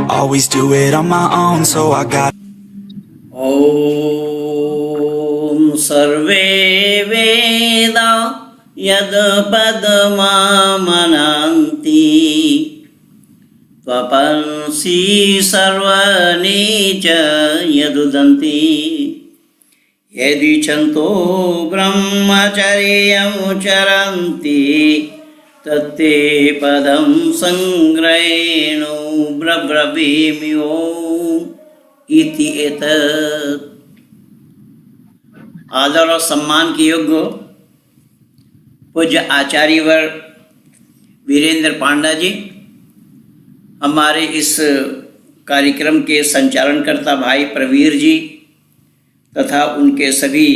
Always do it on my own, so I got. ॐ सर्वे वेदा यद्पदमामनन्ति त्वपंसि सर्वाणि च यदुदन्ति यदि छन्तो ब्रह्मचर्यं चरन्ति तत्ते पदं संग्रहेण ब्रवीमि ओम् इति एतत्। आदर और सम्मान के योग्य पूज्य आचार्यवर वीरेंद्र पांडा जी, हमारे इस कार्यक्रम के संचालनकर्ता भाई प्रवीर जी तथा उनके सभी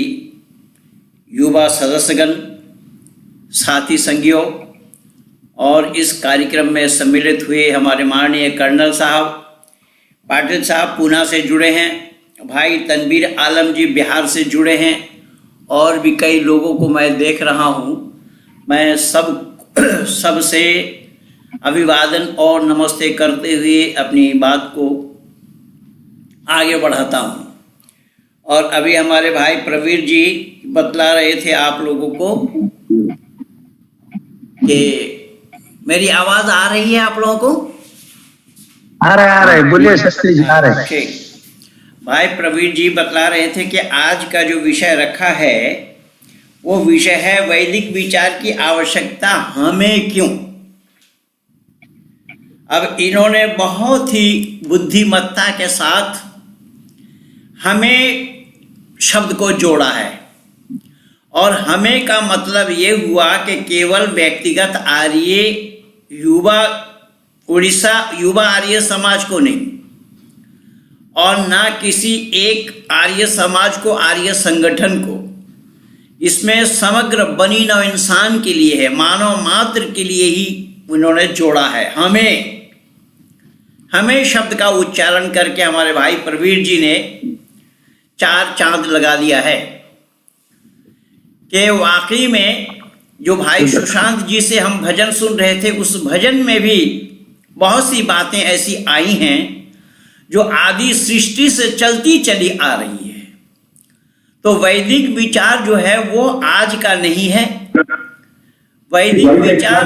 युवा सदस्यगण, साथी संगियों और इस कार्यक्रम में सम्मिलित हुए हमारे माननीय कर्नल साहब, पाटिल साहब पूना से जुड़े हैं, भाई तनवीर आलम जी बिहार से जुड़े हैं और भी कई लोगों को मैं देख रहा हूँ। मैं सबसे अभिवादन और नमस्ते करते हुए अपनी बात को आगे बढ़ाता हूँ। और अभी हमारे भाई प्रवीर जी बतला रहे थे आप लोगों को कि मेरी आवाज़ आ रही है आप लोगों को? आ रहे बोलिए शास्त्री जी, आ रहे। ठीक, भाई प्रवीर जी बतला रहे थे कि आज का जो विषय रखा है वो विषय है वैदिक विचार की आवश्यकता हमें क्यों। अब इन्होंने बहुत ही बुद्धिमत्ता के साथ हमें शब्द को जोड़ा है और हमें का मतलब ये हुआ कि केवल व्यक्तिगत आर्य युवा उड़ीसा युवा आर्य समाज को नहीं और ना किसी एक आर्य समाज को, आर्य संगठन को, इसमें समग्र बनी नव इंसान के लिए है, मानव मात्र के लिए ही उन्होंने जोड़ा है। हमें शब्द का उच्चारण करके हमारे भाई प्रवीर जी ने 4 चांद लगा दिया है कि वाकई में जो भाई सुशांत जी से हम भजन सुन रहे थे, उस भजन में भी बहुत सी बातें ऐसी आई हैं जो आदि सृष्टि से चलती चली आ रही है। तो वैदिक विचार जो है वो आज का नहीं है। वैदिक विचार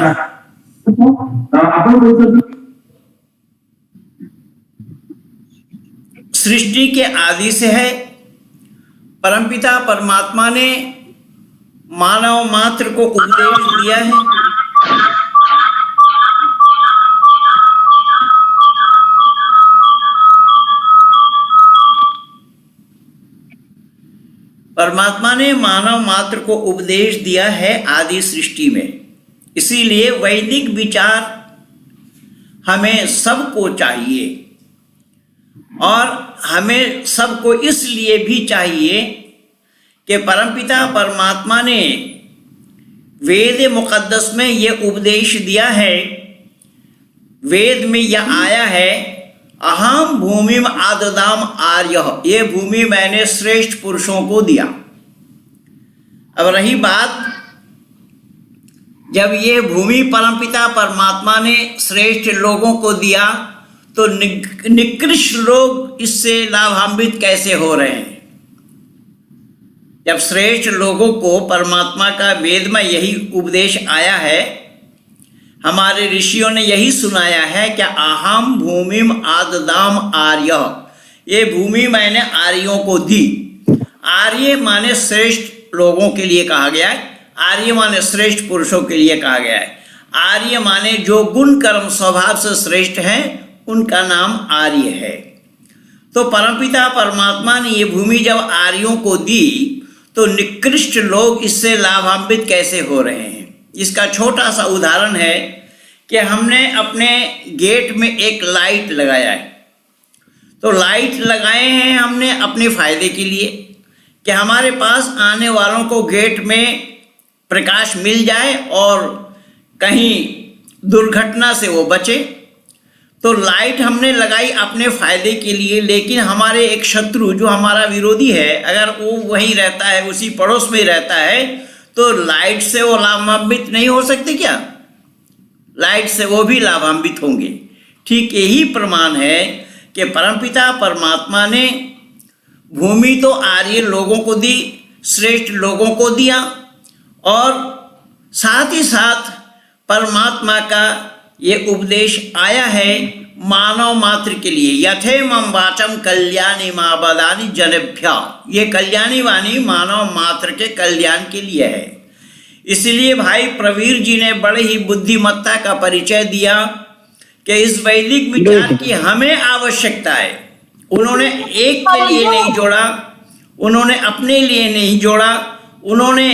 सृष्टि के आदि से है। परमपिता परमात्मा ने मानव मात्र को उपदेश दिया है। परमात्मा ने मानव मात्र को उपदेश दिया है आदि सृष्टि में। इसीलिए वैदिक विचार हमें सबको चाहिए और हमें सबको इसलिए भी चाहिए कि परमपिता परमात्मा ने वेद मुक़द्दस में यह उपदेश दिया है। वेद में यह आया है, अहम भूमिम आददाम आर्य, ये भूमि मैंने श्रेष्ठ पुरुषों को दिया। अब रही बात, जब ये भूमि परमपिता परमात्मा ने श्रेष्ठ लोगों को दिया तो निकृष्ट लोग इससे लाभान्वित कैसे हो रहे हैं? जब श्रेष्ठ लोगों को परमात्मा का वेद में यही उपदेश आया है, हमारे ऋषियों ने यही सुनाया है कि अहम भूमिम आददाम आर्य, ये भूमि मैंने आर्यों को दी। आर्य माने श्रेष्ठ लोगों के लिए कहा गया है, आर्य माने श्रेष्ठ पुरुषों के लिए कहा गया है। आर्य माने जो गुण कर्म स्वभाव से श्रेष्ठ हैं उनका नाम आर्य है। तो परमपिता परमात्मा ने ये भूमि जब आर्यों को दी तो निकृष्ट लोग इससे लाभान्वित कैसे हो रहे हैं? इसका छोटा सा उदाहरण है कि हमने अपने गेट में एक लाइट लगाया है। तो लाइट लगाए हैं हमने अपने फायदे के लिए कि हमारे पास आने वालों को गेट में प्रकाश मिल जाए और कहीं दुर्घटना से वो बचे। तो लाइट हमने लगाई अपने फायदे के लिए, लेकिन हमारे एक शत्रु जो हमारा विरोधी है, अगर वो वहीं रहता है, उसी पड़ोस में रहता है, तो लाइट से वो लाभान्वित नहीं हो सकते क्या? लाइट से वो भी लाभान्वित होंगे। ठीक यही प्रमाण है कि परमपिता परमात्मा ने भूमि तो आर्य लोगों को दी, श्रेष्ठ लोगों को दिया, और साथ ही साथ परमात्मा का ये उपदेश आया है मानव मात्र के लिए। यथेमं वाचम कल्याणी मा बदानि जनेभ्य, ये कल्याणी वाणी मानव मात्र के कल्याण के लिए है। इसलिए भाई प्रवीर जी ने बड़े ही बुद्धिमत्ता का परिचय दिया कि इस वैदिक विचार की हमें आवश्यकता है। उन्होंने एक के लिए नहीं जोड़ा, उन्होंने अपने लिए नहीं जोड़ा, उन्होंने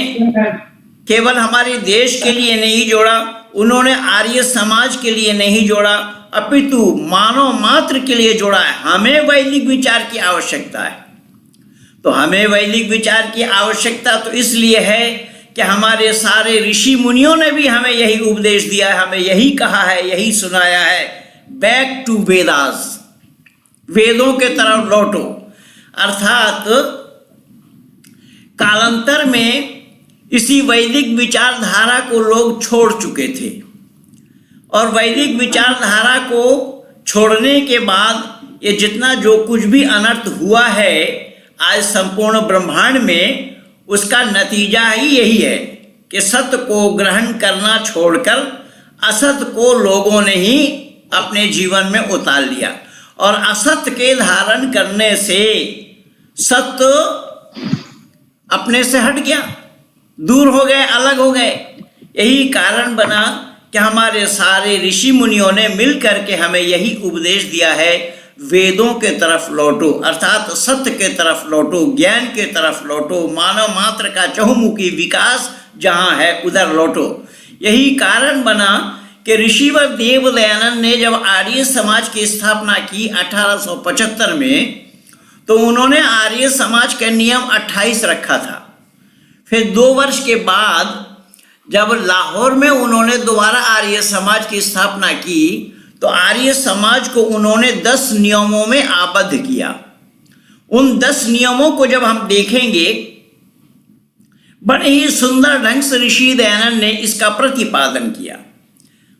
केवल हमारे देश के लिए नहीं जोड़ा, उन्होंने आर्य समाज के लिए नहीं जोड़ा, अपितु मानव मात्र के लिए जोड़ा है। हमें वैदिक विचार की आवश्यकता है। तो हमें वैदिक विचार की आवश्यकता तो इसलिए है कि हमारे सारे ऋषि मुनियों ने भी हमें यही उपदेश दिया है, हमें यही कहा है, यही सुनाया है, बैक टू वेदास, वेदों के तरफ लौटो। अर्थात कालांतर में इसी वैदिक विचारधारा को लोग छोड़ चुके थे, और वैदिक विचारधारा को छोड़ने के बाद ये जितना जो कुछ भी अनर्थ हुआ है आज संपूर्ण ब्रह्मांड में, उसका नतीजा ही यही है कि सत्य को ग्रहण करना छोड़कर असत्य को लोगों ने ही अपने जीवन में उतार लिया, और असत्य के धारण करने से सत्य अपने से हट गया, दूर हो गए, अलग हो गए। यही कारण बना कि हमारे सारे ऋषि मुनियों ने मिल करके हमें यही उपदेश दिया है, वेदों के तरफ लौटो, अर्थात सत्य के तरफ लौटो, ज्ञान के तरफ लौटो, मानव मात्र का चहुमुखी विकास जहाँ है उधर लौटो। यही कारण बना कि ऋषिवर देव दयानंद ने जब आर्य समाज की स्थापना की 1875 में, तो उन्होंने आर्य समाज का नियम 28 रखा था। फिर 2 वर्ष के बाद जब लाहौर में उन्होंने दोबारा आर्य समाज की स्थापना की, तो आर्य समाज को उन्होंने 10 नियमों में आबद्ध किया। उन 10 नियमों को जब हम देखेंगे, बड़े ही सुंदर ढंग से ऋषि दयानंद ने इसका प्रतिपादन किया,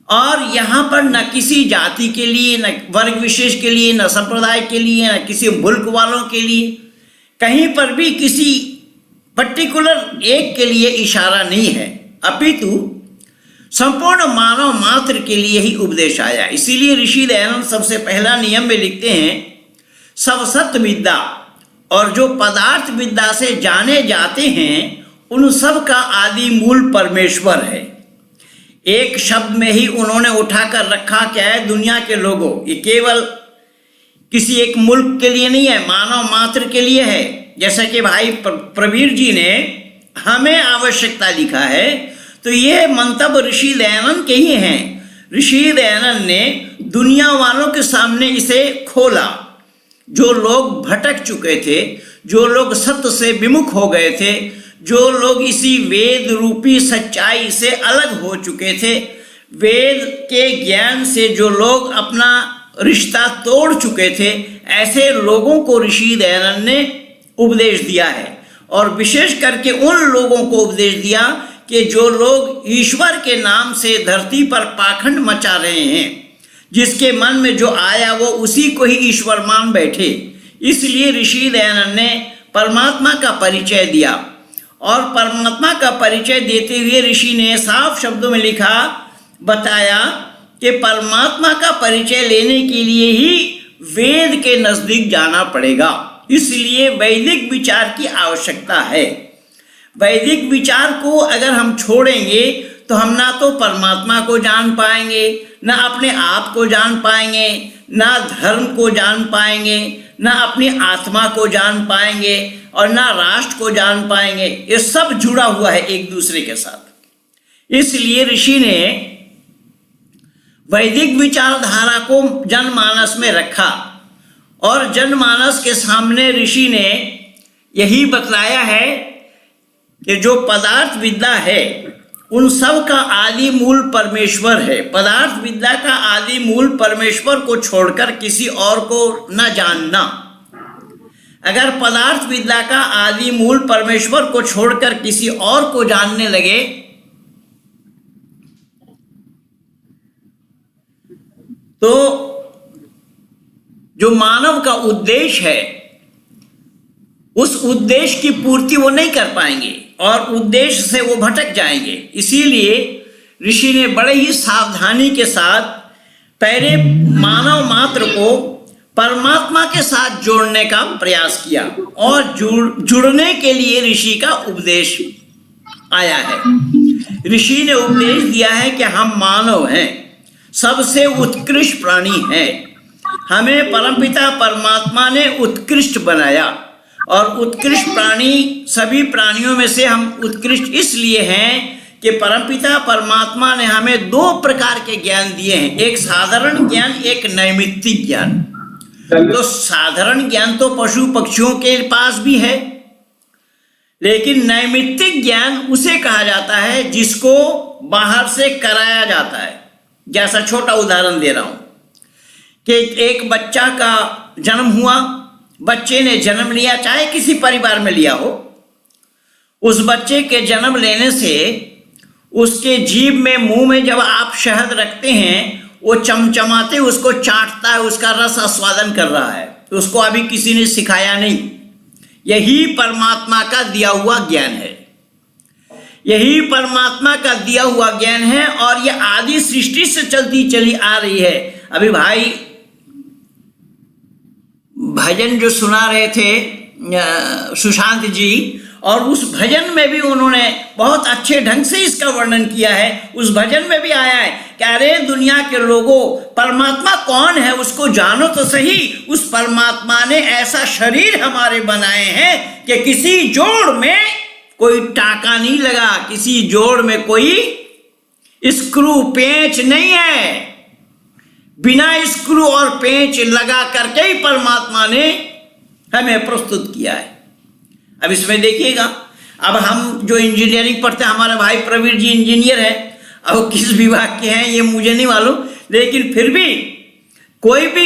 और यहाँ पर न किसी जाति के लिए, न वर्ग विशेष के लिए, न संप्रदाय के लिए, न किसी मुल्क वालों के लिए, कहीं पर भी किसी पर्टिकुलर एक के लिए इशारा नहीं है, अपितु संपूर्ण मानव मात्र के लिए ही उपदेश आया। इसीलिए ऋषि दयानंद सबसे पहला नियम में लिखते हैं, सब सत्य विद्या और जो पदार्थ विद्या से जाने जाते हैं उन सब का आदि मूल परमेश्वर है। एक शब्द में ही उन्होंने उठाकर रखा क्या है, दुनिया के लोगों, ये केवल किसी एक मुल्क के लिए नहीं है, मानव मात्र के लिए है। जैसा कि भाई प्रवीर जी ने हमें आवश्यकता लिखा है, तो ये मंतव्य ऋषि दयानंद के ही हैं। ऋषि दयानंद ने दुनिया वालों के सामने इसे खोला। जो लोग भटक चुके थे, जो लोग सत्य से विमुख हो गए थे, जो लोग इसी वेद रूपी सच्चाई से अलग हो चुके थे, वेद के ज्ञान से जो लोग अपना रिश्ता तोड़ चुके थे, ऐसे लोगों को ऋषि दयानंद ने उपदेश दिया है। और विशेष करके उन लोगों को उपदेश दिया कि जो लोग ईश्वर के नाम से धरती पर पाखंड मचा रहे हैं, जिसके मन में जो आया वो उसी को ही ईश्वर मान बैठे। इसलिए ऋषि दयानंद ने परमात्मा का परिचय दिया, और परमात्मा का परिचय देते हुए ऋषि ने साफ शब्दों में लिखा, बताया कि परमात्मा का परिचय लेने के लिए ही वेद के नजदीक जाना पड़ेगा। इसलिए वैदिक विचार की आवश्यकता है। वैदिक विचार को अगर हम छोड़ेंगे तो हम ना तो परमात्मा को जान पाएंगे, ना अपने आप को जान पाएंगे, ना धर्म को जान पाएंगे, ना अपनी आत्मा को जान पाएंगे, और ना राष्ट्र को जान पाएंगे। ये सब जुड़ा हुआ है एक दूसरे के साथ। इसलिए ऋषि ने वैदिक विचारधारा को जनमानस में रखा, और जनमानस के सामने ऋषि ने यही बतलाया है कि जो पदार्थ विद्या है उन सब का आदि मूल परमेश्वर है। पदार्थ विद्या का आदि मूल परमेश्वर को छोड़कर किसी और को न जानना। अगर पदार्थ विद्या का आदि मूल परमेश्वर को छोड़कर किसी और को जानने लगे तो जो मानव का उद्देश्य है उस उद्देश्य की पूर्ति वो नहीं कर पाएंगे और उद्देश्य से वो भटक जाएंगे। इसीलिए ऋषि ने बड़े ही सावधानी के साथ पहले मानव मात्र को परमात्मा के साथ जोड़ने का प्रयास किया और जुड़ने के लिए ऋषि का उपदेश आया है। ऋषि ने उपदेश दिया है कि हम मानव हैं, सबसे उत्कृष्ट प्राणी हैं। हमें परमपिता परमात्मा ने उत्कृष्ट बनाया और उत्कृष्ट प्राणी, सभी प्राणियों में से हम उत्कृष्ट इसलिए हैं कि परमपिता परमात्मा ने हमें दो प्रकार के ज्ञान दिए हैं, एक साधारण ज्ञान, एक नैमित्तिक ज्ञान। तो साधारण ज्ञान तो पशु पक्षियों के पास भी है, लेकिन नैमित्तिक ज्ञान उसे कहा जाता है जिसको बाहर से कराया जाता है। जैसा छोटा उदाहरण दे रहा हूं कि एक बच्चा का जन्म हुआ, बच्चे ने जन्म लिया, चाहे किसी परिवार में लिया हो, उस बच्चे के जन्म लेने से उसके जीभ में, मुंह में जब आप शहद रखते हैं वो चमचमाते उसको चाटता है, उसका रस आस्वादन कर रहा है। तो उसको अभी किसी ने सिखाया नहीं। यही परमात्मा का दिया हुआ ज्ञान है, यही परमात्मा का दिया हुआ ज्ञान है और यह आदि सृष्टि से चलती चली आ रही है। अभी भाई भजन जो सुना रहे थे सुशांत जी, और उस भजन में भी उन्होंने बहुत अच्छे ढंग से इसका वर्णन किया है। उस भजन में भी आया है कि अरे दुनिया के लोगों, परमात्मा कौन है उसको जानो तो सही। उस परमात्मा ने ऐसा शरीर हमारे बनाए हैं कि किसी जोड़ में कोई टाका नहीं लगा, किसी जोड़ में कोई स्क्रू पेंच नहीं है। बिना स्क्रू और पेंच लगा करके ही परमात्मा ने हमें प्रस्तुत किया है। अब इसमें देखिएगा, अब हम जो इंजीनियरिंग पढ़ते हैं, हमारे भाई प्रवीण जी इंजीनियर है, अब किस विभाग के हैं ये मुझे नहीं मालूम, लेकिन फिर भी कोई भी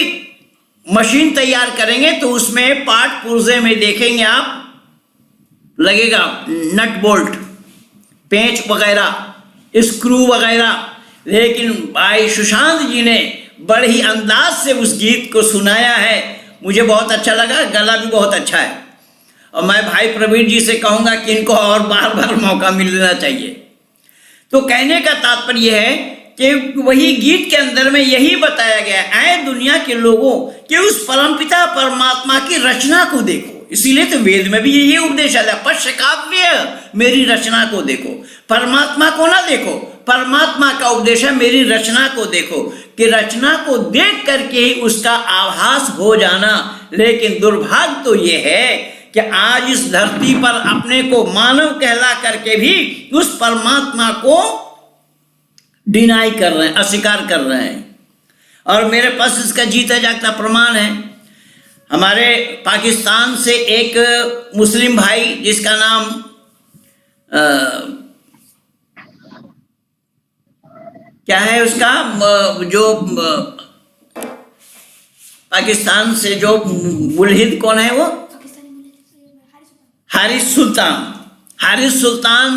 मशीन तैयार करेंगे तो उसमें पार्ट पुर्जे में देखेंगे आप, लगेगा नट बोल्ट, पेंच वगैरह, स्क्रू वगैरह। लेकिन भाई सुशांत जी ने बड़े ही अंदाज से उस गीत को सुनाया है, मुझे बहुत अच्छा लगा, गला भी बहुत अच्छा है। और मैं भाई प्रवीण जी से कहूंगा कि इनको और बार बार मौका मिलना चाहिए। तो कहने का तात्पर्य है कि वही गीत के अंदर में यही बताया गया है, दुनिया के लोगों कि उस परमपिता परमात्मा की रचना को देखो। इसीलिए तो वेद में भी यही उपदेश आता है, पश्य काव्य मेरी रचना को देखो। परमात्मा को ना देखो, परमात्मा का उपदेश है मेरी रचना को देखो, कि रचना को देख करके ही उसका आभास हो जाना। लेकिन दुर्भाग्य तो यह है कि आज इस धरती पर अपने को मानव कहला करके भी उस परमात्मा को डिनाई कर रहे हैं, अस्वीकार कर रहे हैं। और मेरे पास इसका जीता जागता प्रमाण है। हमारे पाकिस्तान से एक मुस्लिम भाई जिसका नाम क्या है उसका, जो पाकिस्तान से जो मुल्हिद कौन है वो, हारिस सुल्तान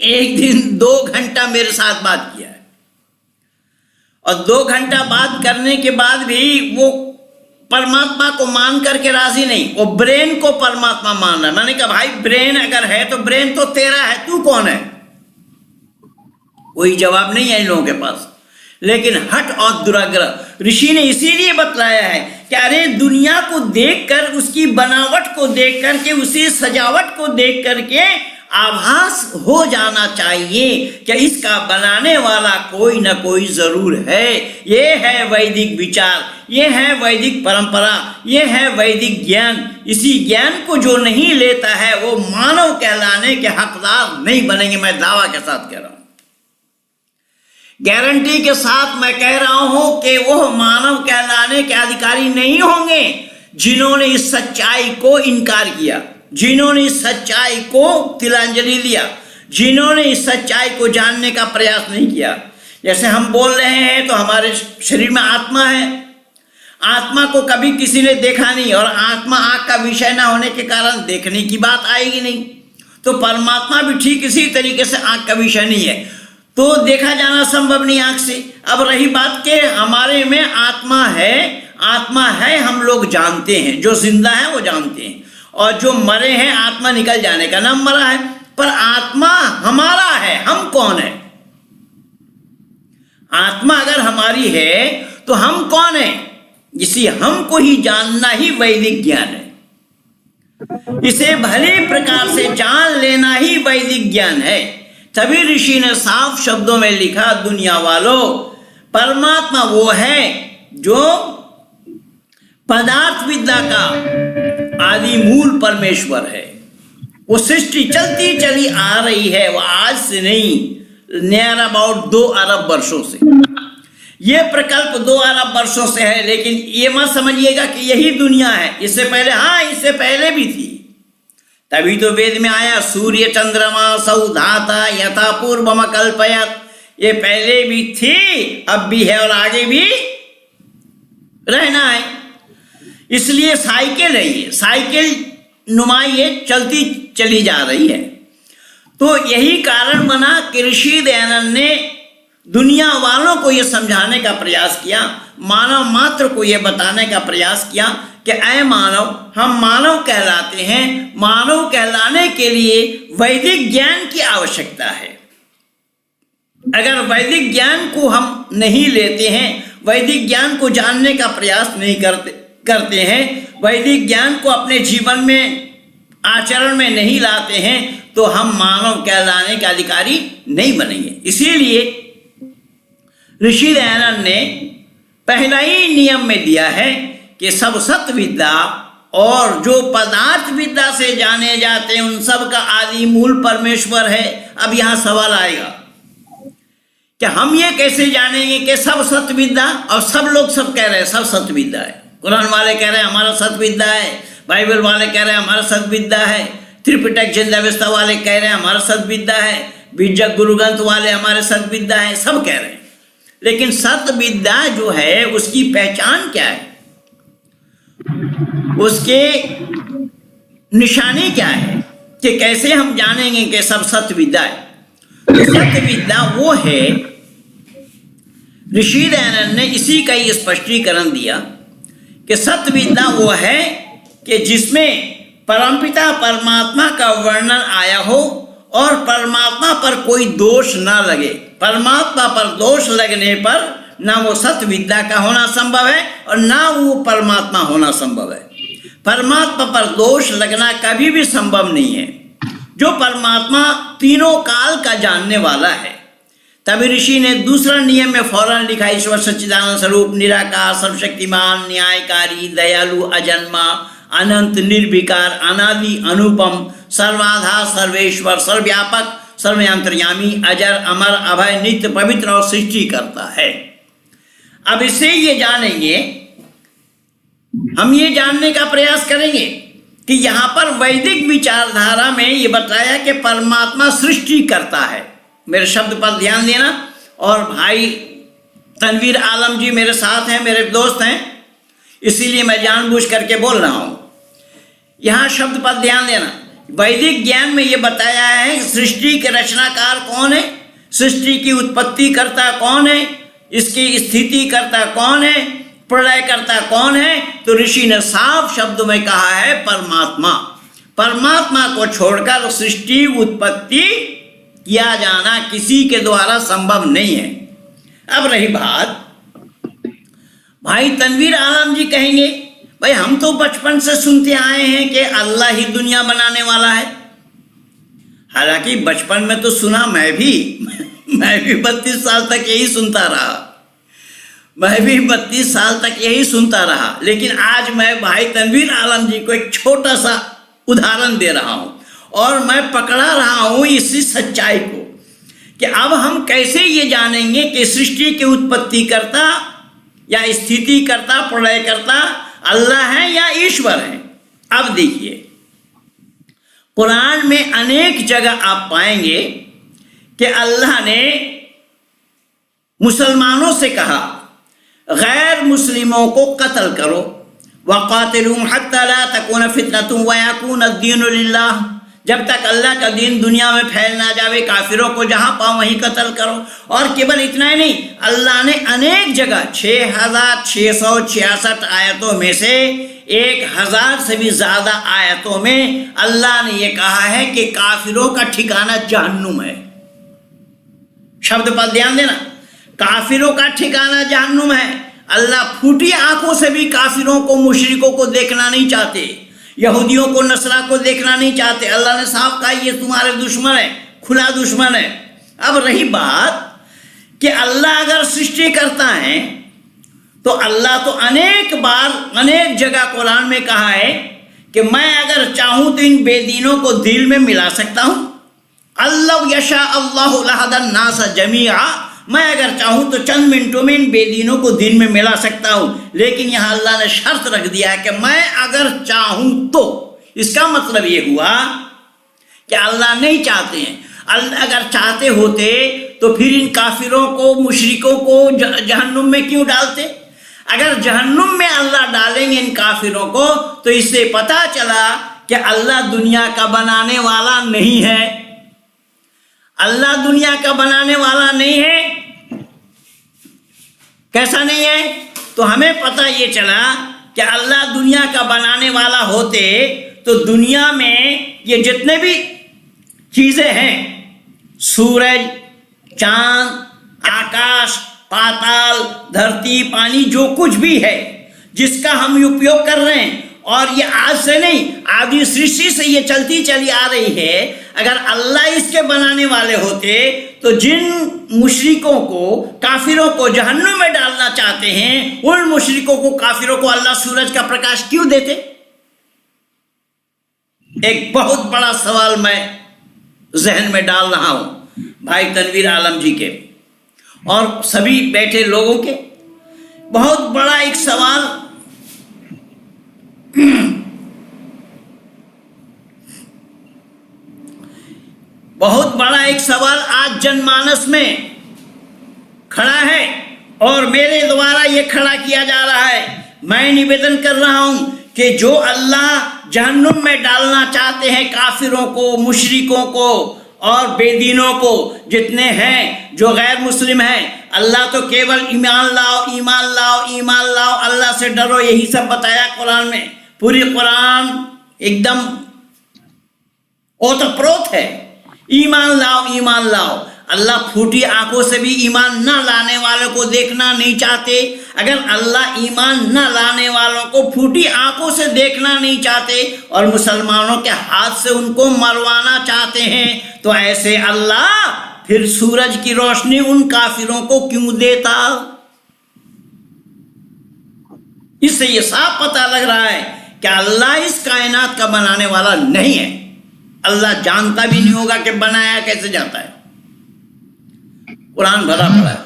एक दिन 2 घंटा मेरे साथ बात किया है। और 2 घंटा बात करने के बाद भी वो परमात्मा को मान करके राजी नहीं, वो ब्रेन को परमात्मा मान रहा है। मैंने कहा भाई ब्रेन अगर है तो ब्रेन तो तेरा है, तू कौन है? कोई जवाब नहीं है इन लोगों के पास। लेकिन हट और दुराग्रह ऋषि ने इसीलिए बतलाया है कि अरे दुनिया को देखकर, उसकी बनावट को देख करके, उसी सजावट को देख करके आभास हो जाना चाहिए कि इसका बनाने वाला कोई ना कोई जरूर है। ये है वैदिक विचार, ये है वैदिक परंपरा, ये है वैदिक ज्ञान। इसी ज्ञान को जो नहीं लेता है वो मानव कहलाने के हकदार नहीं बनेंगे। मैं दावा के साथ कह रहा हूं, गारंटी के साथ मैं कह रहा हूं कि वह मानव कहलाने के अधिकारी नहीं होंगे जिन्होंने इस सच्चाई को इनकार किया, जिन्होंने इस सच्चाई को तिलांजलि दिया, जिन्होंने इस सच्चाई को जानने का प्रयास नहीं किया। जैसे हम बोल रहे हैं तो हमारे शरीर में आत्मा है, आत्मा को कभी किसी ने देखा नहीं, और आत्मा आँख का विषय ना होने के कारण देखने की बात आएगी नहीं। तो परमात्मा भी ठीक इसी तरीके से आँख का विषय नहीं है, तो देखा जाना संभव नहीं आँख से। अब रही बात के हमारे में आत्मा है, हम लोग जानते हैं, जो जिंदा है वो जानते हैं, और जो मरे हैं आत्मा निकल जाने का नाम मरा है। पर आत्मा हमारा है, हम कौन है? आत्मा अगर हमारी है तो हम कौन है? इसी हमको ही जानना ही वैदिक ज्ञान है। इसे भले प्रकार से जान लेना ही वैदिक ज्ञान है। तभी ऋषि ने साफ शब्दों में लिखा, दुनिया वालों, परमात्मा वो है जो पदार्थ विद्या का आदि मूल परमेश्वर है। वो सृष्टि चलती चली आ रही है, वो आज से नहीं, नियर अबाउट 2 अरब वर्षों से। ये प्रकल्प 2 अरब वर्षों से है, लेकिन ये मत समझिएगा कि यही दुनिया है। इससे पहले, हाँ, इससे पहले भी थी। तभी तो वेद में आया, सूर्य चंद्रमा सौधाता यथा पूर्वम कल्पयत। ये पहले भी थी, अब भी है, और आगे भी रहना है। इसलिए साइकिल है, ये साइकिल नुमाई ये चलती चली जा रही है। तो यही कारण बना कि ऋषि दयानंद ने दुनिया वालों को यह समझाने का प्रयास किया, मानव मात्र को यह बताने का प्रयास किया कि ऐ मानव, हम मानव कहलाते हैं। मानव कहलाने के लिए वैदिक ज्ञान की आवश्यकता है। अगर वैदिक ज्ञान को हम नहीं लेते हैं, वैदिक ज्ञान को जानने का प्रयास नहीं करते हैं, वैदिक ज्ञान को अपने जीवन में आचरण में नहीं लाते हैं, तो हम मानव कहलाने के अधिकारी नहीं बनेंगे। इसीलिए ऋषि दयानंद ने पहला ही नियम में दिया है कि सब सत्य विद्या और जो पदार्थ विद्या से जाने जाते हैं उन सब का आदि मूल परमेश्वर है। अब यहां सवाल आएगा कि हम ये कैसे जानेंगे कि सब सत्य विद्या, और सब लोग सब कह रहे हैं सब सत्य विद्या है। कुरान वाले कह रहे हैं हमारा सत्य विद्या है, बाइबल वाले कह रहे हैं हमारा सत्य विद्या है, त्रिपिटक जिंदा व्यवस्था वाले कह रहे हैं हमारा सत्य विद्या है, बीजक गुरु ग्रंथ वाले हमारे सत्य विद्या है, सब कह रहे हैं। लेकिन सत्य विद्या जो है उसकी पहचान क्या है, उसके निशानी क्या है, कि कैसे हम जानेंगे कि सब सत्य विद्या है? तो सत्य विद्या वो है, ऋषि दयानंद ने इसी का ही स्पष्टीकरण दिया कि सत्य विद्या वो है कि जिसमें परमपिता परमात्मा का वर्णन आया हो और परमात्मा पर कोई दोष ना लगे। परमात्मा पर दोष लगने पर ना वो सत्य विद्या का होना संभव है और ना वो परमात्मा होना संभव है। परमात्मा पर दोष लगना कभी भी संभव नहीं है। जो परमात्मा तीनों काल का जानने वाला है। तभी ऋषि ने दूसरा नियम में फौरन लिखा, ईश्वर सच्चिदानंद स्वरूप निराकार सर्वशक्तिमान न्यायकारी दयालु अजन्मा अनंत निर्विकार अनादि अनुपम सर्वाधार सर्वेश्वर सर्वव्यापक सर्वयांतर्यामी अजर अमर अभय नित्य पवित्र और सृष्टि करता है। अब इससे ये जानेंगे, हम ये जानने का प्रयास करेंगे कि यहाँ पर वैदिक विचारधारा में ये बताया कि परमात्मा सृष्टि करता है। मेरे शब्द पर ध्यान देना, और भाई तनवीर आलम जी मेरे साथ हैं, मेरे दोस्त हैं, इसीलिए मैं जानबूझ करके बोल रहा हूँ। यहाँ शब्द पर ध्यान देना। वैदिक ज्ञान में ये बताया है सृष्टि के रचनाकार कौन है, सृष्टि की उत्पत्ति करता कौन है, इसकी स्थिति करता कौन है, प्रलय करता कौन है। तो ऋषि ने साफ शब्दों में कहा है परमात्मा। परमात्मा को छोड़कर सृष्टि उत्पत्ति किया जाना किसी के द्वारा संभव नहीं है। अब रही बात, भाई तनवीर आलम जी कहेंगे, भाई हम तो बचपन से सुनते आए हैं कि अल्लाह ही दुनिया बनाने वाला है। हालांकि बचपन में तो सुना मैं भी 32 साल तक यही सुनता रहा, मैं भी 32 साल तक यही सुनता रहा। लेकिन आज मैं भाई तनवीर आलम जी को एक छोटा सा उदाहरण दे रहा हूं और मैं पकड़ा रहा हूं इसी सच्चाई को कि अब हम कैसे ये जानेंगे कि सृष्टि की उत्पत्ति करता या स्थिति करता प्रलय करता अल्लाह है या ईश्वर है। अब देखिए, कुरान में अनेक जगह आप पाएंगे कि अल्लाह ने मुसलमानों से कहा गैर मुस्लिमों को कत्ल करो, वक़ातिलूहुम हत्ता ला तकून फितनतुन व यकून अद्दीनु लिल्लाह, जब तक अल्लाह का दीन दुनिया में फैल ना जावे काफिरों को जहां पाओ वहीं कत्ल करो। और केवल इतना ही नहीं, अल्लाह ने अनेक जगह 6666 आयतों में से 1000 से भी ज्यादा आयतों में अल्लाह ने यह कहा है कि काफिरों का ठिकाना जहन्नुम है। शब्द पर ध्यान देना, काफिरों का ठिकाना जहन्नुम है। अल्लाह फूटी आंखों से भी काफिरों को, मुशरिकों को देखना नहीं चाहते, यहूदियों को, नसरा को देखना नहीं चाहते। अल्लाह ने साफ कहा ये तुम्हारे दुश्मन है, खुला दुश्मन है। अब रही बात कि अल्लाह अगर सृष्टि करता है तो अल्लाह तो अनेक बार अनेक जगह कुरान में कहा है कि मैं अगर चाहूं तो इन बेदीनों को दिल में मिला सकता हूं। अल्लाह यशा अल्लाहु लहदन नास जमीआ, मैं अगर चाहूं तो चंद मिनटों में इन बेदीनों को दिन में मिला सकता हूं। लेकिन यहां अल्लाह ने शर्त रख दिया है कि मैं अगर चाहूं तो। इसका मतलब यह हुआ कि अल्लाह नहीं चाहते हैं। अल्लाह अगर चाहते होते तो फिर इन काफिरों को, मुशरिकों को जहन्नुम में क्यों डालते? अगर जहन्नुम में अल्लाह डालेंगे इन काफिरों को तो इससे पता चला कि अल्लाह दुनिया का बनाने वाला नहीं है। अल्लाह दुनिया का बनाने वाला नहीं है। कैसा नहीं है? तो हमें पता ये चला कि अल्लाह दुनिया का बनाने वाला होते तो दुनिया में ये जितने भी चीजें हैं, सूरज, चांद, आकाश, पाताल, धरती, पानी, जो कुछ भी है जिसका हम उपयोग कर रहे हैं, और ये आज से नहीं, आदि सृष्टि से ये चलती चली आ रही है। अगर अल्लाह इसके बनाने वाले होते तो जिन मुशरिकों को, काफिरों को जहन्नुम में डालना चाहते हैं, उन मुशरिकों को, काफिरों को अल्लाह सूरज का प्रकाश क्यों देते? एक बहुत बड़ा सवाल मैं जहन में डाल रहा हूं भाई तनवीर आलम जी के और सभी बैठे लोगों के। बहुत बड़ा एक सवाल बहुत बड़ा एक सवाल आज जनमानस में खड़ा है और मेरे द्वारा यह खड़ा किया जा रहा है। मैं निवेदन कर रहा हूं कि जो अल्लाह जहन्नुम में डालना चाहते हैं काफिरों को, मुशरिकों को और बेदीनों को, जितने हैं जो गैर मुस्लिम हैं, अल्लाह तो केवल ईमान लाओ, ईमान लाओ, ईमान लाओ, अल्लाह से डरो, यही सब बताया कुरान में। पूरी कुरान एकदम ओतप्रोत है, ईमान लाओ, ईमान लाओ। अल्लाह फूटी आंखों से भी ईमान न लाने वालों को देखना नहीं चाहते। अगर अल्लाह ईमान न लाने वालों को फूटी आंखों से देखना नहीं चाहते और मुसलमानों के हाथ से उनको मरवाना चाहते हैं, तो ऐसे अल्लाह फिर सूरज की रोशनी उन काफिरों को क्यों देता? इससे यह साफ पता लग रहा है कि अल्लाह इस कायनात का बनाने वाला नहीं है। अल्लाह जानता भी नहीं होगा कि बनाया कैसे जाता है। कुरान भरा पड़ा है।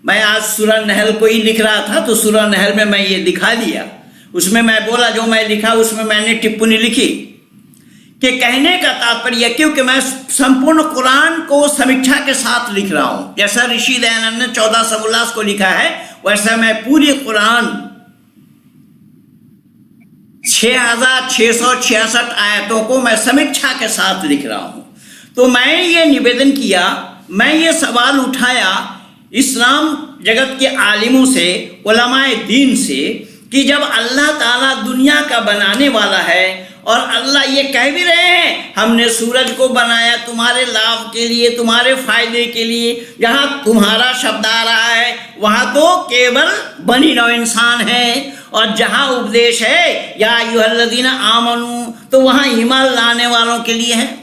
मैं आज सूरह नहल को ही लिख रहा था तो सूरह नहल में मैं ये दिखा दिया। उसमें मैं बोला, जो मैं लिखा उसमें मैंने टिप्पणी लिखी कि कहने का तात्पर्य, क्योंकि मैं संपूर्ण कुरान को समीक्षा के साथ लिख रहा हूं। जैसा ऋषि दयानंद ने 14 सबुल्लास को लिखा है, वैसा मैं पूरी कुरान 6666 आयतों को मैं समीक्षा के साथ लिख रहा हूं। तो मैं ये निवेदन किया, मैं ये सवाल उठाया इस्लाम जगत के आलिमों से, उलमाए दीन से, कि जब अल्लाह ताला दुनिया का बनाने वाला है और अल्लाह ये कह भी रहे हैं हमने सूरज को बनाया तुम्हारे लाभ के लिए, तुम्हारे फायदे के लिए, जहां तुम्हारा शब्द आ रहा है वहां तो केवल बनी नौ इंसान है, और जहां उपदेश है या अय्युहल्लज़ीना आमनू तो वहां ईमान लाने वालों के लिए है।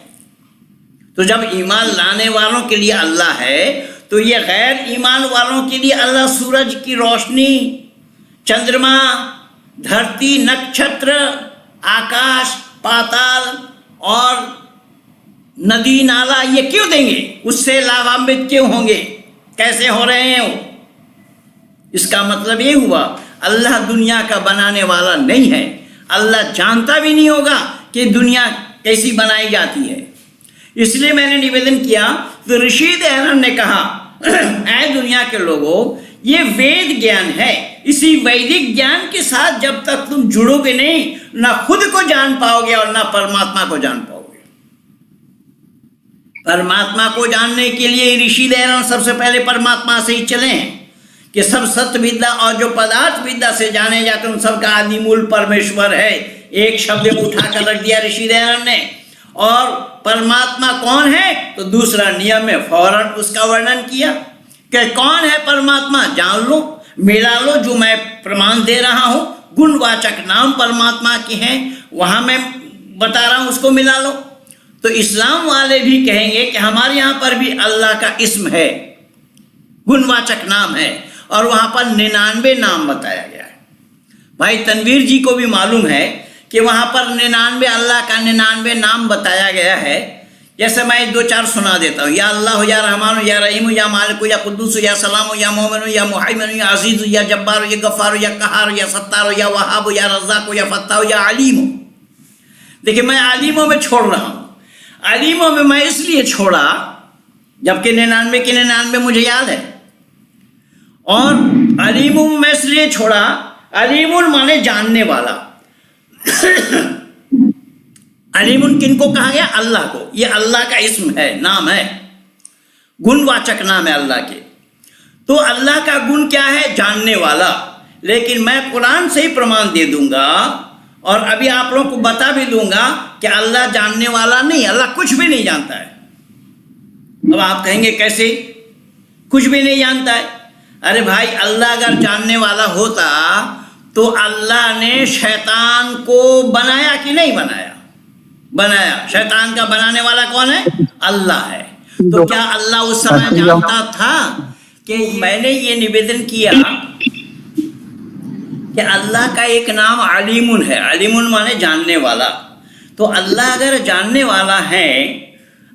तो जब ईमान लाने वालों के लिए अल्लाह है तो ये गैर ईमान वालों के लिए अल्लाह सूरज की रोशनी, चंद्रमा, धरती, नक्षत्र, आकाश, पाताल और नदी नाला ये क्यों देंगे? उससे लाभान्वित क्यों होंगे? कैसे हो रहे हैं वो? इसका मतलब ये हुआ अल्लाह दुनिया का बनाने वाला नहीं है। अल्लाह जानता भी नहीं होगा कि दुनिया कैसी बनाई जाती है। इसलिए मैंने निवेदन किया तो ऋषि दयानंद ने कहा, ऐ दुनिया के लोगों, ये वेद ज्ञान है। इसी वैदिक ज्ञान के साथ जब तक तुम जुड़ोगे नहीं, ना खुद को जान पाओगे और ना परमात्मा को जान पाओगे। परमात्मा को जानने के लिए ऋषि दयानंद सबसे पहले परमात्मा से ही चले हैं कि सब सत्य विद्या और जो पदार्थ विद्या से जाने जाते उन सबका आदि मूल परमेश्वर है। एक शब्द उठाकर रख दिया ऋषि दयानंद ने। और परमात्मा कौन है तो दूसरा नियम में फौरन उसका वर्णन किया कि कौन है परमात्मा, जान लो, मिला लो। जो मैं प्रमाण दे रहा हूं, गुणवाचक नाम परमात्मा के हैं, वहां मैं बता रहा हूं, उसको मिला लो। तो इस्लाम वाले भी कहेंगे कि हमारे यहां पर भी अल्लाह का इस्म है, गुणवाचक नाम है, और वहां पर 99 नाम बताया गया है। भाई तनवीर जी को भी मालूम है कि वहां पर 99 अल्लाह का 99 नाम बताया गया है। जैसे मैं 2-4 सुना देता हूँ, या अल्लाह, या रहमान, या रहीम, या मालिक, या कुद्दूस, या सलाम, या मोमिन, या मुहैमिन, या अजीज, या जब्बार, या गफ्फार, या कहार, या सत्तार, या वहाब, या रज़्ज़ाक, या फत्ताह, या अलीम। देखिए मैं अलीमों में छोड़ रहा हूँ। अलीमों में मैं इसलिए छोड़ा जबकि 99 के 99 मुझे याद है। और अलीमों में मैं इसलिए छोड़ा, अलीमुन माने जानने वाला। अलीमुन किनको कहा गया? अल्लाह को। ये अल्लाह का इस्म है, नाम है, गुणवाचक नाम है अल्लाह के। तो अल्लाह का गुण क्या है? जानने वाला। लेकिन मैं कुरान से ही प्रमाण दे दूंगा और अभी आप लोगों को बता भी दूंगा कि अल्लाह जानने वाला नहीं, अल्लाह कुछ भी नहीं जानता है। अब आप कहेंगे कैसे कुछ भी नहीं जानता है? अरे भाई, अल्लाह अगर जानने वाला होता तो अल्लाह ने शैतान को बनाया कि नहीं बनाया? बनाया। शैतान का बनाने वाला कौन है? अल्लाह है। तो क्या अल्लाह उस समय जानता था कि मैंने ये निवेदन किया कि अल्लाह का एक नाम अलीमुन है। अलीमुन माने जानने वाला। तो अल्लाह अगर जानने वाला है,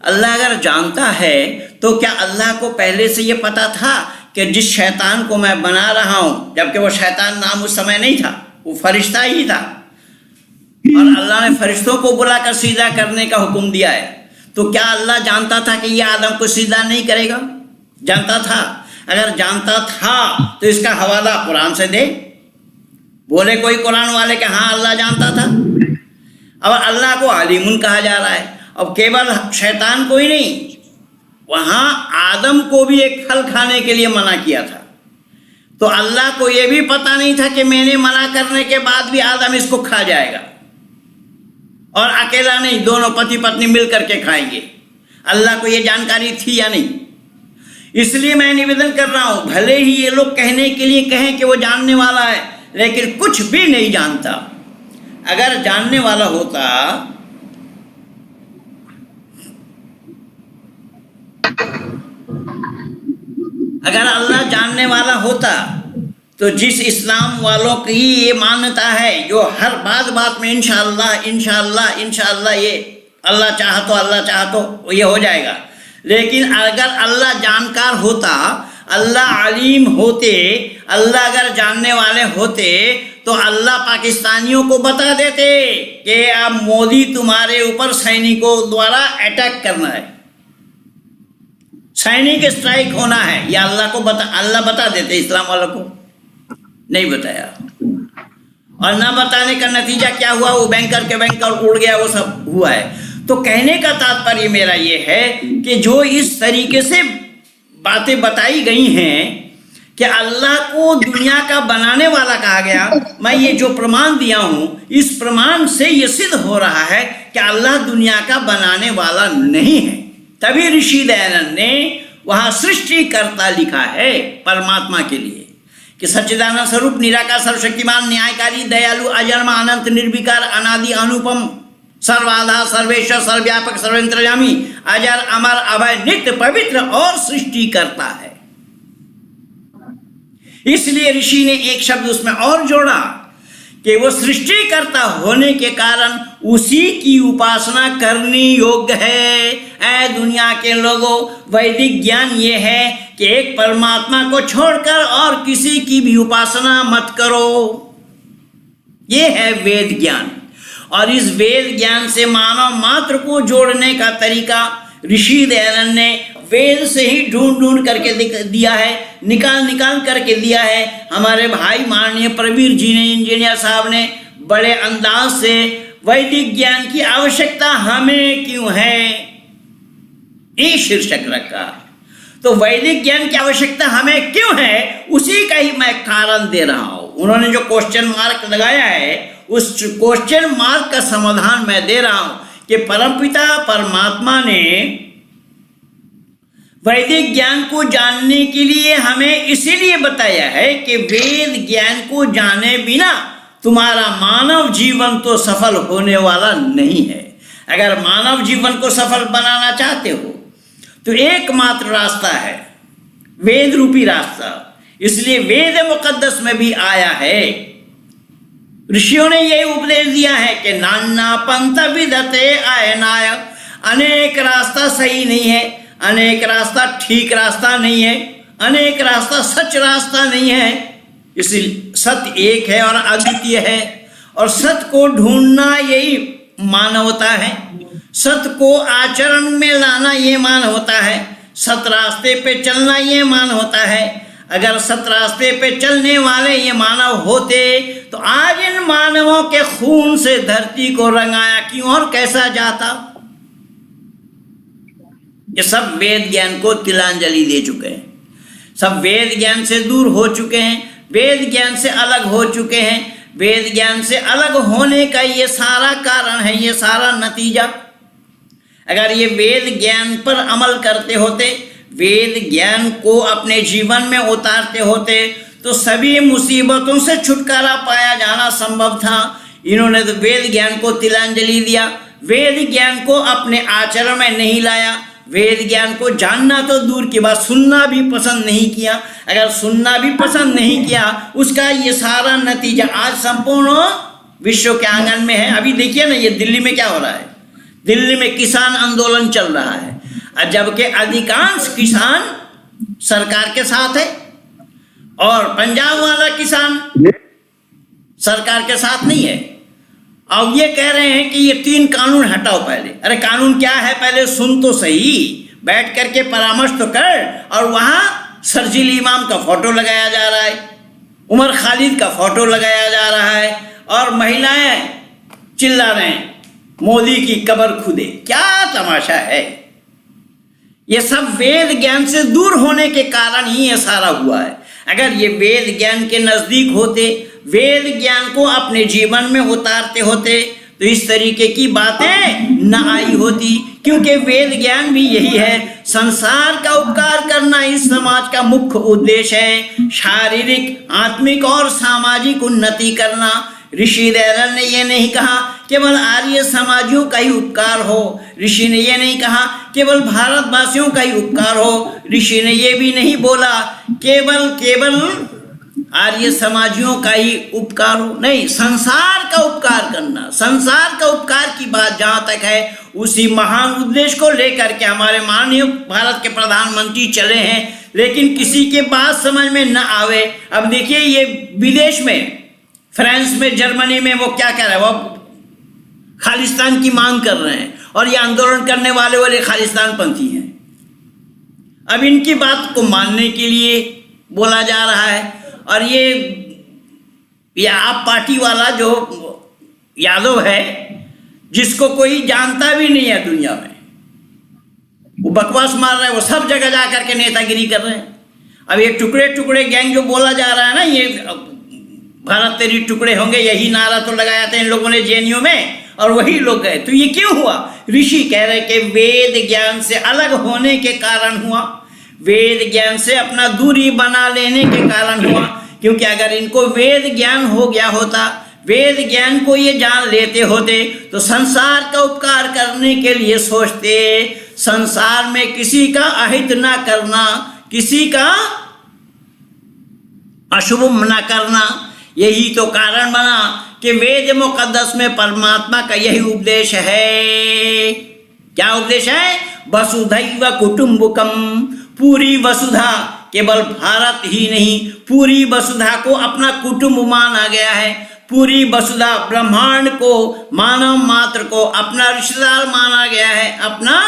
अल्लाह अगर जानता है, तो क्या अल्लाह को पहले से ये पता था कि जिस शैतान को मैं बना रहा हूं, जबकि वो शैतान नाम उस समय नहीं था, वो फरिश्ता ही था, और अल्लाह ने फरिश्तों को बुलाकर सीधा करने का हुक्म दिया है, तो क्या अल्लाह जानता था कि ये आदम को सीधा नहीं करेगा? जानता था। अगर जानता था तो इसका हवाला कुरान से दे। बोले कोई कुरान वाले कि हाँ अल्लाह जानता था। अब अल्लाह को अलीमुन कहा जा रहा है। अब केवल शैतान को ही नहीं, वहां आदम को भी एक फल खाने के लिए मना किया था। तो अल्लाह को यह भी पता नहीं था कि मैंने मना करने के बाद भी आदम इसको खा जाएगा, और अकेला नहीं, दोनों पति पत्नी मिल करके खाएंगे। अल्लाह को यह जानकारी थी या नहीं? इसलिए मैं निवेदन कर रहा हूं, भले ही ये लोग कहने के लिए कहें कि वो जानने वाला है, लेकिन कुछ भी नहीं जानता। अगर जानने वाला होता, अगर अल्लाह जानने वाला होता, तो जिस इस्लाम वालों की ये मान्यता है, जो हर बात में इंशाअल्लाह इंशाअल्लाह इंशाअल्लाह, ये अल्लाह चाहा तो, अल्लाह चाहा तो ये हो जाएगा। लेकिन अगर अल्लाह जानकार होता, अल्लाह अलीम होते, अल्लाह अगर जानने वाले होते, तो अल्लाह पाकिस्तानियों को बता देते कि अब मोदी तुम्हारे ऊपर सैनिकों द्वारा अटैक करना है, सैनिक स्ट्राइक होना है। या अल्लाह बता देते, इस्लाम वालों को नहीं बताया। और ना बताने का नतीजा क्या हुआ? वो बैंकर उड़ गया, वो सब हुआ है। तो कहने का तात्पर्य मेरा ये है कि जो इस तरीके से बातें बताई गई हैं कि अल्लाह को दुनिया का बनाने वाला कहा गया, मैं ये जो प्रमाण दिया हूं, इस प्रमाण से ये सिद्ध हो रहा है कि अल्लाह दुनिया का बनाने वाला नहीं है। तभी ऋषि दयानंद ने वहां सृष्टिकर्ता लिखा है परमात्मा के लिए कि सच्चिदानंद स्वरूप, निराकार, सर्वशक्तिमान, न्यायकारी, दयालु, अजन्मा, अनंत, निर्विकार, अनादि, अनुपम, सर्वाधार, सर्वेश्वर, सर्वव्यापक, सर्वंतर्यामी, अजर, अमर, अभय, नित्य, पवित्र और सृष्टिकर्ता है। इसलिए ऋषि ने एक शब्द उसमें और जोड़ा कि वो सृष्टिकर्ता होने के कारण उसी की उपासना करनी योग्य है। ऐ दुनिया के लोगों, वैदिक ज्ञान ये है कि एक परमात्मा को छोड़कर और किसी की भी उपासना मत करो। ये है वेद ज्ञान। और इस वेद ज्ञान से मानव मात्र को जोड़ने का तरीका ऋषि दयानंद ने वेद से ही ढूंढ ढूंढ करके दिया है, निकाल करके दिया है। हमारे भाई माननीय प्रवीर जी ने, इंजीनियर साहब ने बड़े अंदाज से वैदिक ज्ञान की आवश्यकता हमें क्यों है ये शीर्षक रखा। तो वैदिक ज्ञान की आवश्यकता हमें क्यों है, उसी का ही मैं कारण दे रहा हूं। उन्होंने जो क्वेश्चन मार्क लगाया है उस क्वेश्चन मार्क का समाधान मैं दे रहा हूं कि परमपिता परमात्मा ने वैदिक ज्ञान को जानने के लिए हमें इसीलिए बताया है कि वेद ज्ञान को जाने बिना तुम्हारा मानव जीवन तो सफल होने वाला नहीं है। अगर मानव जीवन को सफल बनाना चाहते हो तो एकमात्र रास्ता है वेद रूपी रास्ता। इसलिए वेद मुकद्दस में भी आया है, ऋषियों ने यही उपदेश दिया है कि नाना पंथ विदते आयनाय। अनेक रास्ता सही नहीं है, अनेक रास्ता ठीक रास्ता नहीं है, अनेक रास्ता सच रास्ता नहीं है। इसलिए सत्य एक है और अद्वितीय है, और सत्य को ढूंढना यही मानवता है। सत्य को आचरण में लाना ये मानवता है। सत्य रास्ते पे चलना ये मानवता है। अगर सत्य रास्ते पे चलने वाले ये मानव होते तो आज इन मानवों के खून से धरती को रंगाया क्यों और कैसा जाता। ये सब वेद ज्ञान को तिलांजलि दे चुके हैं, सब वेद ज्ञान से दूर हो चुके हैं, वेद ज्ञान से अलग हो चुके हैं। वेद ज्ञान से अलग होने का ये सारा कारण है, ये सारा नतीजा। अगर ये वेद ज्ञान पर अमल करते होते, वेद ज्ञान को अपने जीवन में उतारते होते तो सभी मुसीबतों से छुटकारा पाया जाना संभव था। इन्होंने तो वेद ज्ञान को तिलांजलि दिया, वेद ज्ञान को अपने आचरण में नहीं लाया, वेद ज्ञान को जानना तो दूर की बात, सुनना भी पसंद नहीं किया। अगर सुनना भी पसंद नहीं किया, उसका ये सारा नतीजा आज संपूर्ण विश्व के आंगन में है। अभी देखिए ना, ये दिल्ली में क्या हो रहा है, दिल्ली में किसान आंदोलन चल रहा है, जबकि अधिकांश किसान सरकार के साथ है और पंजाब वाला किसान सरकार के साथ नहीं है। अब ये कह रहे हैं कि ये 3 कानून हटाओ पहले। अरे कानून क्या है पहले सुन तो सही, बैठ करके परामर्श तो कर। और वहां शर्जील इमाम का फोटो लगाया जा रहा है, उमर खालिद का फोटो लगाया जा रहा है, और महिलाएं चिल्ला रहे हैं मोदी की कब्र खुदे। क्या तमाशा है। ये सब वेद ज्ञान से दूर होने के कारण ही ये सारा हुआ है। अगर ये वेद ज्ञान के नजदीक होते, वेद ज्ञान को अपने जीवन में उतारते होते तो इस तरीके की बातें न आई होती। क्योंकि वेद ज्ञान भी यही है, संसार का उपकार करना इस समाज का मुख्य उद्देश्य है। शारीरिक, आत्मिक और सामाजिक उन्नति करना। ऋषि दयानंद ने यह नहीं कहा केवल आर्य समाजियों का ही उपकार हो, ऋषि ने यह नहीं कहा केवल भारतवासियों का ही उपकार हो, ऋषि ने यह भी नहीं बोला केवल आर्य समाजियों का ही उपकार हो। नहीं, संसार का उपकार करना, संसार का उपकार की बात जहां तक है, उसी महान उद्देश्य को लेकर के हमारे माननीय भारत के प्रधानमंत्री चले हैं। लेकिन किसी के बात समझ में न आवे। अब देखिए ये विदेश में, फ्रांस में, जर्मनी में वो क्या कर रहे हैं, वो खालिस्तान की मांग कर रहे हैं, और ये आंदोलन करने वाले खालिस्तान पंथी हैं। अब इनकी बात को मानने के लिए बोला जा रहा है। और ये आप पार्टी वाला जो यादव है, जिसको कोई जानता भी नहीं है दुनिया में, वो बकवास मार रहे हैं, वो सब जगह जा करके नेतागिरी कर रहे हैं। अब ये टुकड़े टुकड़े गैंग जो बोला जा रहा है ना, ये भारत तेरी टुकड़े होंगे, यही नारा तो लगाया था इन लोगों ने जेएनयू में, और वही लोग गए। तो ये क्यों हुआ? ऋषि कह रहे कि वेद ज्ञान से अलग होने के कारण हुआ, वेद ज्ञान से अपना दूरी बना लेने के कारण हुआ। क्योंकि अगर इनको वेद ज्ञान हो गया होता, वेद ज्ञान को ये जान लेते होते, तो संसार का उपकार करने के लिए सोचते, संसार में किसी का अहित ना करना, किसी का अशुभ ना करना। यही तो कारण बना कि वेद मुकद्दस में परमात्मा का यही उपदेश है। क्या उपदेश है? वसुधैव कुटुंबकम। पूरी वसुधा, केवल भारत ही नहीं, पूरी वसुधा को अपना कुटुंब माना गया है। पूरी वसुधा ब्रह्मांड को, मानव मात्र को अपना रिश्तेदार माना गया है, अपना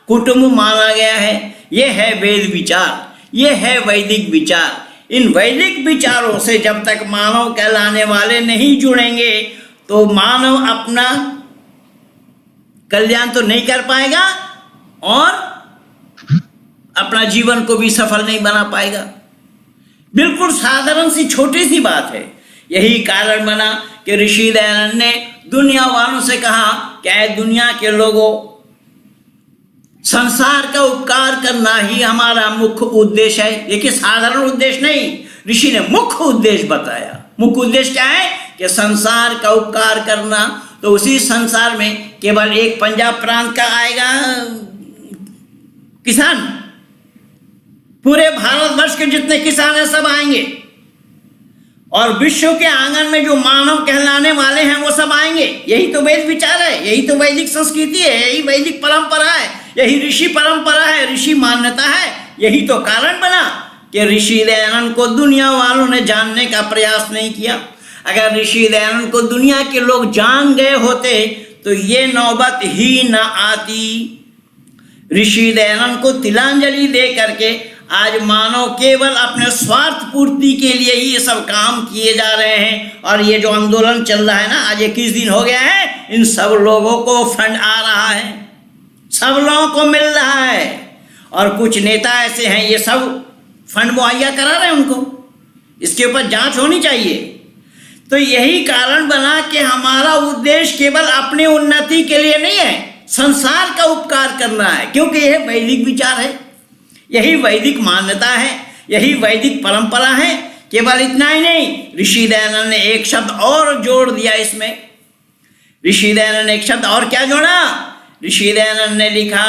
कुटुंब माना गया है। ये है वेद विचार, ये है वैदिक विचार। इन वैदिक विचारों से जब तक मानव कहलाने वाले नहीं जुड़ेंगे तो मानव अपना कल्याण तो नहीं कर पाएगा और अपना जीवन को भी सफल नहीं बना पाएगा। बिल्कुल साधारण सी छोटी सी बात है। यही कारण बना कि ऋषि दयानंद ने दुनिया वालों से कहा कि दुनिया के लोगों, संसार का उपकार करना ही हमारा मुख्य उद्देश्य है। देखिए, साधारण उद्देश्य नहीं, ऋषि ने मुख्य उद्देश्य बताया। मुख्य उद्देश्य क्या है कि संसार का उपकार करना। तो उसी संसार में केवल एक पंजाब प्रांत का आएगा किसान, पूरे भारतवर्ष के जितने किसान हैं सब आएंगे, और विश्व के आंगन में जो मानव कहलाने वाले हैं वो सब आएंगे। यही तो वेद विचार है, यही तो वैदिक संस्कृति है, यही वैदिक परंपरा है, यही ऋषि परंपरा है, ऋषि मान्यता है। यही तो कारण बना कि ऋषि दयानंद को दुनिया वालों ने जानने का प्रयास नहीं किया। अगर ऋषि दयानंद को दुनिया के लोग जान गए होते तो ये नौबत ही न आती। ऋषि दयानंद को तिलांजलि दे करके आज मानव केवल अपने स्वार्थ पूर्ति के लिए ही ये सब काम किए जा रहे हैं। और ये जो आंदोलन चल रहा है ना, आज 21 दिन हो गया है, इन सब लोगों को फंड आ रहा है, सब लोगों को मिल रहा है। और कुछ नेता ऐसे हैं ये सब फंड मुहैया करा रहे हैं उनको। इसके ऊपर जांच होनी चाहिए। तो यही कारण बना कि हमारा उद्देश्य केवल अपनी उन्नति के लिए नहीं है, संसार का उपकार करना है, क्योंकि यह वैदिक विचार है, यही वैदिक मान्यता है, यही वैदिक परंपरा है। केवल इतना ही नहीं, ऋषि दयानंद ने एक शब्द और जोड़ दिया इसमें। ऋषि दयानंद ने एक शब्द और क्या जोड़ा? ऋषि दयानंद ने लिखा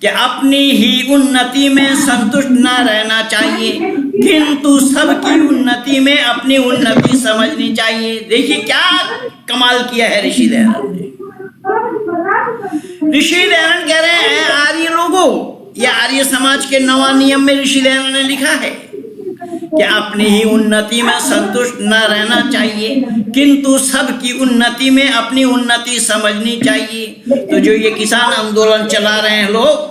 कि अपनी ही उन्नति में संतुष्ट न रहना चाहिए, किंतु सबकी उन्नति में अपनी उन्नति समझनी चाहिए। देखिए क्या कमाल किया है ऋषि दयानंद ने। ऋषि दयानंद कह रहे हैं आर्य लोगों, या आर्य समाज के नवा नियम में ऋषि दयानंद ने लिखा है कि अपनी ही उन्नति में संतुष्ट न रहना चाहिए, किंतु सबकी उन्नति में अपनी उन्नति समझनी चाहिए। तो जो ये किसान आंदोलन चला रहे हैं लोग,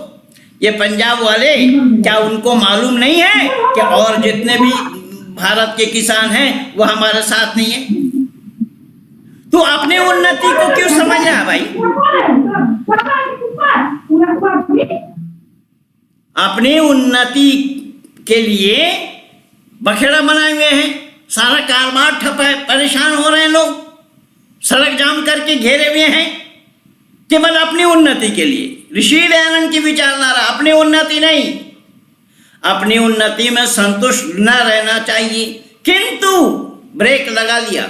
ये पंजाब वाले, क्या उनको मालूम नहीं है कि और जितने भी भारत के किसान हैं वो हमारे साथ नहीं है? तो अपने उन्नति को क्यों समझ रहा है भाई? अपनी उन्नति के लिए बखेड़ा बनाए हुए हैं, सारा कारोबार ठप है, परेशान हो रहे हैं लोग, सड़क जाम करके घेरे हुए हैं, केवल अपनी उन्नति के लिए। ऋषि दयानंद की विचारधारा अपनी उन्नति नहीं, अपनी उन्नति में संतुष्ट न रहना चाहिए, किंतु ब्रेक लगा लिया।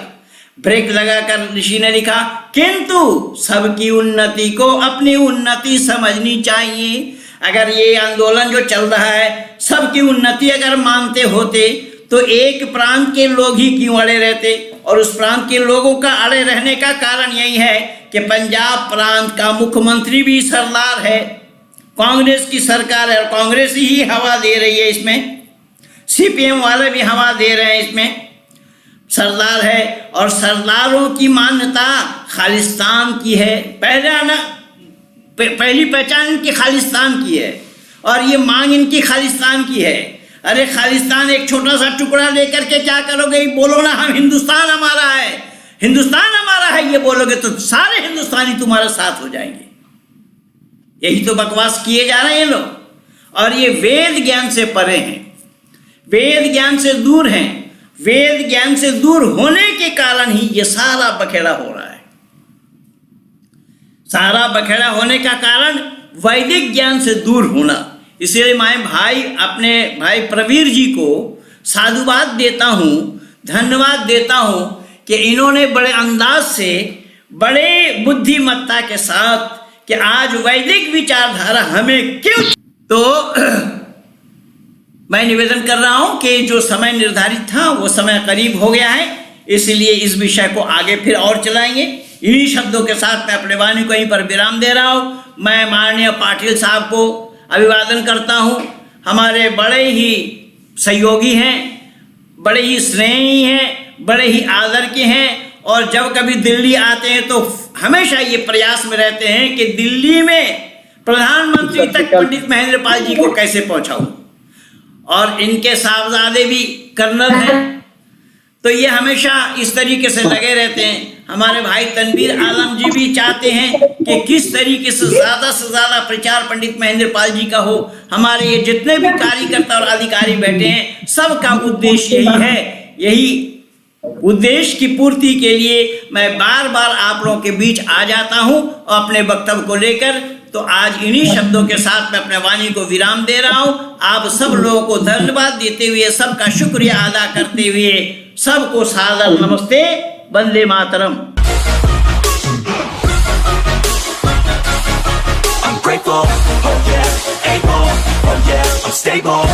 ब्रेक लगाकर ऋषि ने लिखा किंतु सबकी उन्नति को अपनी उन्नति समझनी चाहिए। अगर ये आंदोलन जो चल रहा है सबकी उन्नति अगर मानते होते तो एक प्रांत के लोग ही क्यों अड़े रहते? और उस प्रांत के लोगों का अड़े रहने का कारण यही है कि पंजाब प्रांत का मुख्यमंत्री भी सरदार है, कांग्रेस की सरकार है और कांग्रेस ही हवा दे रही है इसमें, सीपीएम वाले भी हवा दे रहे हैं इसमें, सरदार है। और सरदारों की मान्यता खालिस्तान की है, पहली पहचान इनकी खालिस्तान की है और ये मांग इनकी खालिस्तान की है। अरे खालिस्तान एक छोटा सा टुकड़ा लेकर के क्या करोगे? बोलो ना हम हिंदुस्तान हमारा है, हिंदुस्तान हमारा है, ये बोलोगे तो सारे हिंदुस्तानी तुम्हारे साथ हो जाएंगे। यही तो बकवास किए जा रहे हैं लोग। और ये वेद ज्ञान से परे हैं, वेद ज्ञान से दूर हैं। वेद ज्ञान से दूर होने के कारण ही ये सारा बखेड़ा हो रहा है। सारा बखेड़ा होने का कारण वैदिक ज्ञान से दूर होना। इसलिए मैं अपने भाई प्रवीर जी को साधुवाद देता हूँ, धन्यवाद देता हूँ कि इन्होंने बड़े अंदाज से, बड़े बुद्धिमत्ता के साथ कि आज वैदिक विचारधारा हमें क्यों। तो मैं निवेदन कर रहा हूँ कि जो समय निर्धारित था वो समय करीब हो गया है, इसलिए इस विषय को आगे फिर और चलाएंगे। इन्हीं शब्दों के साथ मैं अपने वाणी को यहीं पर विराम दे रहा हूँ। मैं माननीय पाटिल साहब को अभिवादन करता हूँ। हमारे बड़े ही सहयोगी हैं, बड़े ही स्नेही हैं, बड़े ही आदर के हैं और जब कभी दिल्ली आते हैं तो हमेशा ये प्रयास में रहते हैं कि दिल्ली में प्रधानमंत्री तक पंडित महेंद्र पाल जी को कैसे पहुंचाऊं। और इनके साहबजादे भी कर्नल हैं, तो ये हमेशा इस तरीके से लगे रहते हैं। हमारे भाई तनवीर आलम जी भी चाहते हैं कि किस तरीके से ज्यादा प्रचार पंडित महेंद्र पाल जी का हो। हमारे ये जितने भी कार्यकर्ता और अधिकारी बैठे हैं, सबका उद्देश्य यही है। यही उद्देश्य की पूर्ति के लिए मैं बार बार आप लोगों के बीच आ जाता हूं और अपने वक्तव्य को लेकर। तो आज इन्हीं शब्दों के साथ मैं अपने वाणी को विराम दे रहा हूं। आप सब लोगों को धन्यवाद देते हुए, सबका शुक्रिया अदा करते हुए, सबको सादर नमस्ते, Vande Mataram. I'm grateful, oh yeah, able, oh yeah, I'm stable.